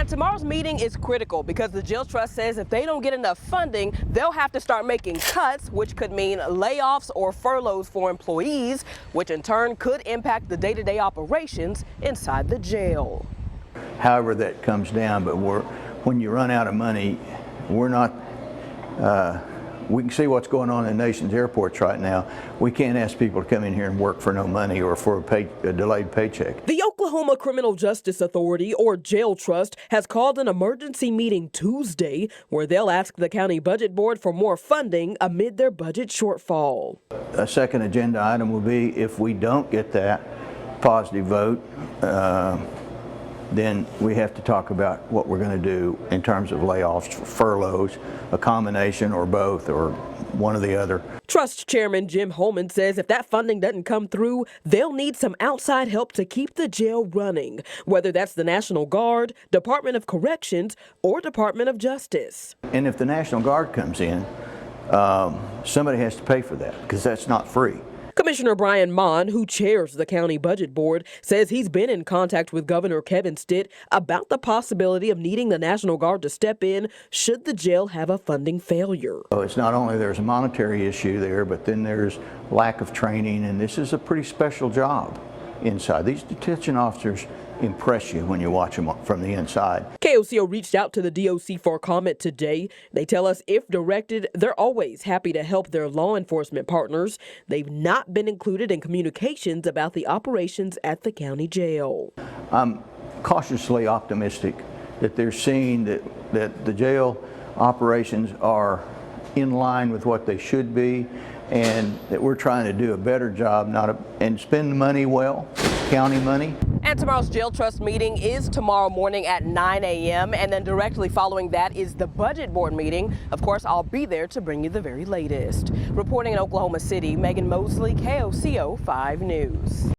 And tomorrow's meeting is critical because the jail trust says if they don't get enough funding, they'll have to start making cuts, which could mean layoffs or furloughs for employees, which in turn could impact the day-to-day operations inside the jail. However that comes down, but when you run out of money, we're not, we can see what's going on in the nation's airports right now. We can't ask people to come in here and work for no money or for a delayed paycheck. The Oklahoma Criminal Justice Authority, or Jail Trust, has called an emergency meeting Tuesday where they'll ask the county budget board for more funding amid their budget shortfall. A second agenda item will be if we don't get that positive vote, then we have to talk about what we're going to do in terms of layoffs, furloughs, a combination or both or one or the other. Trust Chairman Jim Holman says if that funding doesn't come through, they'll need some outside help to keep the jail running, whether that's the National Guard, Department of Corrections, or Department of Justice. And if the National Guard comes in, somebody has to pay for that because that's not free. Commissioner Brian Mon, who chairs the county budget board, says he's been in contact with Governor Kevin Stitt about the possibility of needing the National Guard to step in should the jail have a funding failure. So it's not only there's a monetary issue there, but then there's lack of training, and this is a pretty special job inside. These detention officers impress you when you watch them from the inside. KOCO reached out to the DOC for comment today. They tell us if directed, they're always happy to help their law enforcement partners. They've not been included in communications about the operations at the county jail. I'm cautiously optimistic that they're seeing that the jail operations are in line with what they should be, and that we're trying to do a better job and spend the money well, county money. And tomorrow's Jail Trust meeting is tomorrow morning at 9 a.m. And then directly following that is the budget board meeting. Of course, I'll be there to bring you the very latest. Reporting in Oklahoma City, Megan Mosley, KOCO 5 News.